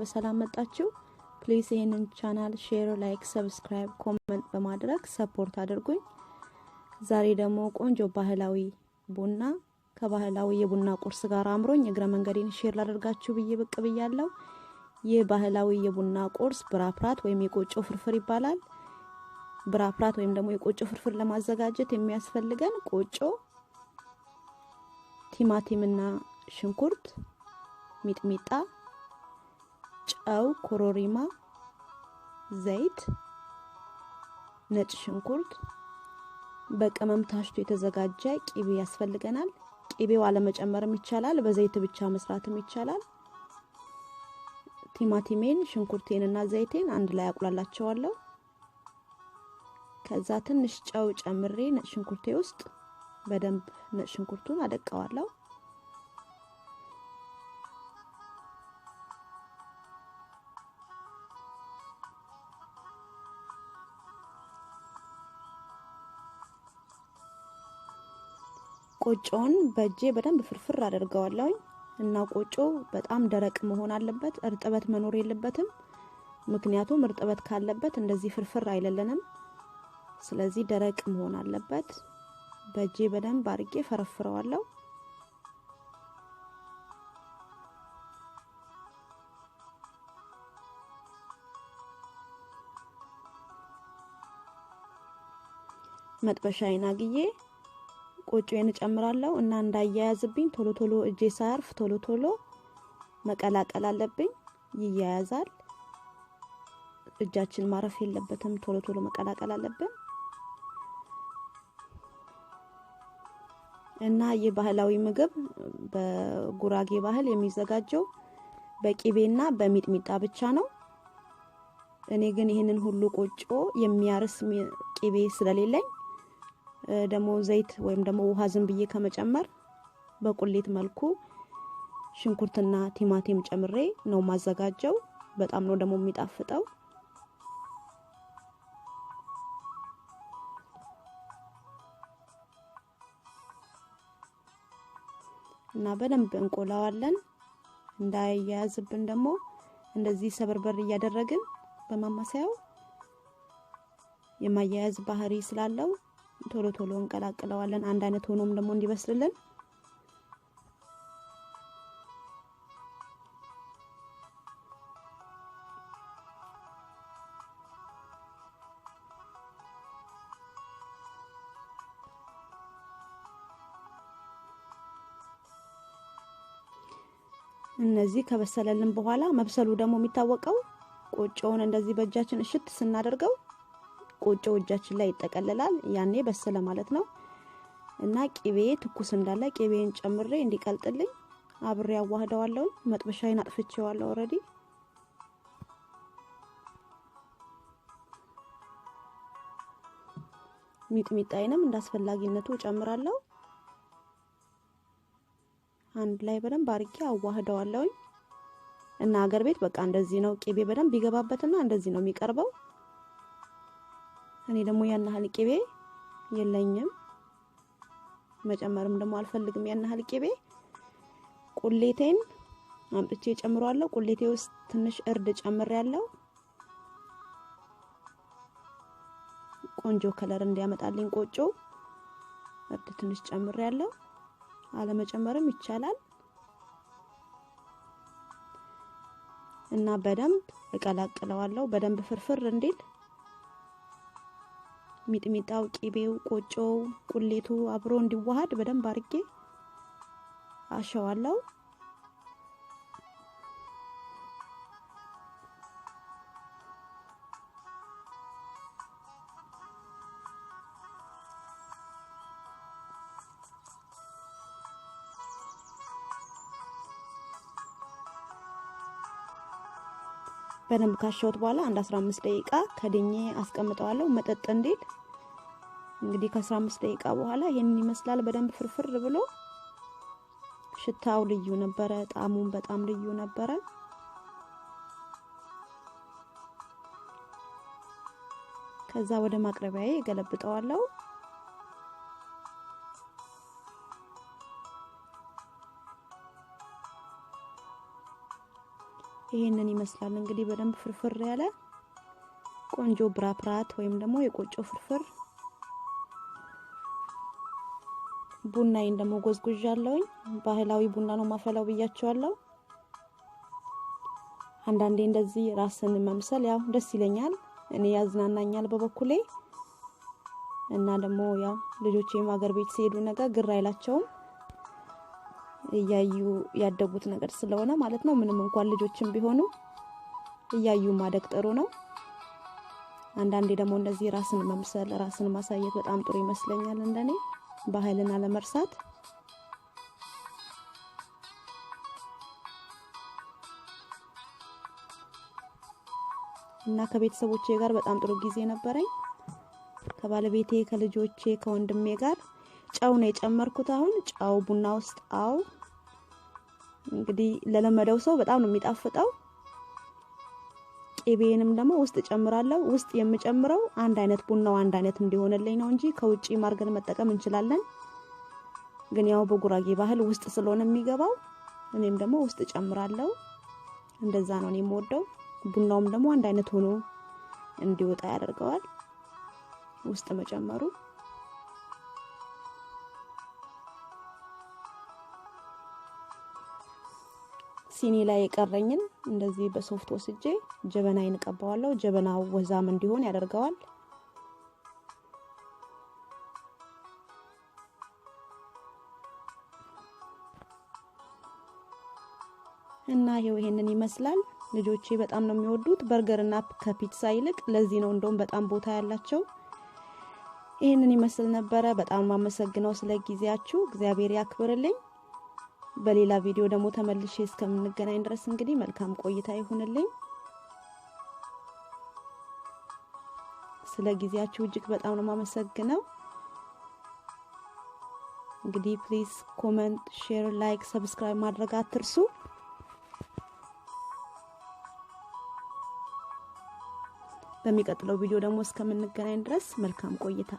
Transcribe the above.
በሰላም መጣችሁ። ፕሊዝ ይሄንን ቻናል ሼር፣ ላይክ፣ ሰብስክራይብ፣ ኮሜንት በማድረግ ሰፖርት አድርጉኝ። ዛሬ ደግሞ ቆንጆ ባህላዊ ቡና ከባህላዊ የቡና ቁርስ ጋር አምሮኝ እግረ መንገዴን ሼር ላደርጋችሁ ብዬ ብቅ ብያለሁ። ይህ ባህላዊ የቡና ቁርስ ብራፍራት ወይም የቆጮ ፍርፍር ይባላል። ብራፍራት ወይም ደግሞ የቆጮ ፍርፍር ለማዘጋጀት የሚያስፈልገን ቆጮ፣ ቲማቲምና ሽንኩርት፣ ሚጥሚጣ፣ ጨው፣ ኮሮሪማ፣ ዘይት፣ ነጭ ሽንኩርት፣ በቅመም ታሽቶ የተዘጋጀ ቂቤ ያስፈልገናል። ቂቤው አለመጨመርም ይቻላል፣ በዘይት ብቻ መስራትም ይቻላል። ቲማቲሜን፣ ሽንኩርቴንና ዘይቴን አንድ ላይ አቁላላቸዋለሁ። ከዛ ትንሽ ጨው ጨምሬ ነጭ ሽንኩርቴ ውስጥ በደንብ ነጭ ሽንኩርቱን አደቀዋለሁ። ቆጮን በእጄ በደንብ ፍርፍር አደርገዋለሁ እና ቆጮ በጣም ደረቅ መሆን አለበት፣ እርጥበት መኖር የለበትም። ምክንያቱም እርጥበት ካለበት እንደዚህ ፍርፍር አይለለንም። ስለዚህ ደረቅ መሆን አለበት። በእጄ በደንብ አድርጌ ፈረፍረዋለሁ። መጥበሻዬን አግዬ ቆጮዬን ጨምራለሁ እና እንዳያያዝብኝ ቶሎ እጄ ሳያርፍ ቶሎ መቀላቀል አለብኝ። ይያያዛል። እጃችን ማረፍ የለበትም። ቶሎ መቀላቀል አለብን እና ይህ ባህላዊ ምግብ በጉራጌ ባህል የሚዘጋጀው በቂቤና በሚጥሚጣ ብቻ ነው። እኔ ግን ይሄንን ሁሉ ቆጮ የሚያርስ ቂቤ ስለሌለኝ ደግሞ ዘይት ወይም ደግሞ ውሃ ዝም ብዬ ከመጨመር በቁሌት መልኩ ሽንኩርትና ቲማቲም ጨምሬ ነው ማዘጋጀው። በጣም ነው ደግሞ የሚጣፍጠው። እና በደንብ እንቆላዋለን። እንዳያያዝብን ደግሞ እንደዚህ ሰበርበር እያደረግን በማማሰያው የማያያዝ ባህሪ ስላለው ቶሎ እንቀላቅለዋለን። አንድ አይነት ሆኖም ደግሞ እንዲበስልልን እነዚህ ከበሰለልን በኋላ መብሰሉ ደግሞ የሚታወቀው ቆጮውን እንደዚህ በእጃችን እሽት ስናደርገው ቆጮ እጃችን ላይ ይጠቀለላል። ያኔ በሰለ ማለት ነው። እና ቂቤ ትኩስ እንዳለ ቂቤን ጨምሬ እንዲቀልጥልኝ አብሬ አዋህደዋለሁ። መጥበሻዬን አጥፍቼዋለሁ ኦሬዲ። ሚጥሚጣዬንም እንዳስፈላጊነቱ ጨምራለሁ። አንድ ላይ በደንብ አርጌ አዋህደዋለሁ። እና አገር ቤት በቃ እንደዚህ ነው። ቂቤ በደንብ ይገባበትና እንደዚህ ነው የሚቀርበው። እኔ ደግሞ ያን ያህል ቂቤ የለኝም፣ መጨመርም ደግሞ አልፈልግም ያን ያህል ቂቤ። ቁሌቴን አምጥቼ ጨምሯለሁ። ቁሌቴ ውስጥ ትንሽ እርድ ጨምሬያለሁ፣ ቆንጆ ከለር እንዲያመጣልኝ ቆጮ እርድ ትንሽ ጨምሬያለሁ። አለመጨመርም ይቻላል። እና በደንብ እቀላቅለዋለሁ በደንብ ፍርፍር እንዲል። ሚጥሚጣው፣ ቂቤው፣ ቆጮው፣ ቁሌቱ አብሮ እንዲዋሃድ በደንብ አርጌ አሸዋለሁ። በደንብ ካሸውት በኋላ አንድ 15 ደቂቃ ከድኜ አስቀምጠዋለሁ መጠጥ እንዲል። እንግዲህ ከ15 ደቂቃ በኋላ ይሄንን ይመስላል። በደንብ ፍርፍር ብሎ ሽታው ልዩ ነበረ፣ ጣዕሙም በጣም ልዩ ነበረ። ከዛ ወደ ማቅረቢያዬ ገለብጠዋለሁ። ይሄንን ይመስላል እንግዲህ በደንብ ፍርፍር ያለ ቆንጆ ብራፕራት ወይም ደግሞ የቆጮ ፍርፍር። ቡናዬን ደግሞ ጎዝጉዣለሁኝ። ባህላዊ ቡና ነው ማፈላው ብያቸዋለሁ። አንዳንዴ እንደዚህ ራስን መምሰል ያው ደስ ይለኛል፣ እኔ ያዝናናኛል በበኩሌ። እና ደግሞ ያው ልጆቼም ሀገር ቤት ሲሄዱ ነገር ግራ አይላቸውም፣ እያዩ ያደጉት ነገር ስለሆነ ማለት ነው። ምንም እንኳን ልጆችም ቢሆኑ እያዩ ማደግ ጥሩ ነው። አንዳንዴ ደግሞ እንደዚህ ራስን መምሰል ራስን ማሳየት በጣም ጥሩ ይመስለኛል እንደኔ፣ ባህልን አለመርሳት። እና ከቤተሰቦቼ ጋር በጣም ጥሩ ጊዜ ነበረኝ፣ ከባለቤቴ፣ ከልጆቼ፣ ከወንድሜ ጋር። ጨው ነው የጨመርኩት አሁን። ጨው ቡና ውስጥ እንግዲህ ለለመደው ሰው በጣም ነው የሚጣፍጠው። ቄቤንም ደግሞ ውስጥ ጨምራለሁ። ውስጥ የምጨምረው አንድ አይነት ቡናው አንድ አይነት እንዲሆንልኝ ነው እንጂ ከውጪ ማርገን መጠቀም እንችላለን። ግን ያው በጉራጌ ባህል ውስጥ ስለሆነ የሚገባው እኔም ደግሞ ውስጥ ጨምራለሁ። እንደዛ ነው እኔ የምወደው። ቡናውም ደግሞ አንድ አይነት ሆኖ እንዲወጣ ያደርገዋል ውስጥ መጨመሩ። ሲኒ ላይ የቀረኝን እንደዚህ በሶፍት ወስጄ ጀበናዬን እቀባዋለሁ። ጀበናው ወዛም እንዲሆን ያደርገዋል። እና ይሄንን ይመስላል። ልጆቼ በጣም ነው የሚወዱት በርገርና ከፒትሳ ይልቅ። ለዚህ ነው እንደውም በጣም ቦታ ያላቸው። ይሄንን ይመስል ነበረ። በጣም ማመሰግነው ስለ ጊዜያችሁ። እግዚአብሔር ያክብርልኝ። በሌላ ቪዲዮ ደግሞ ተመልሼ እስከምንገናኝ ድረስ እንግዲህ መልካም ቆይታ ይሁንልኝ። ስለ ጊዜያችሁ እጅግ በጣም ነው ማመሰግነው። እንግዲህ ፕሊዝ ኮሜንት፣ ሼር፣ ላይክ፣ ሰብስክራይብ ማድረግ አትርሱ። በሚቀጥለው ቪዲዮ ደግሞ እስከምንገናኝ ድረስ መልካም ቆይታ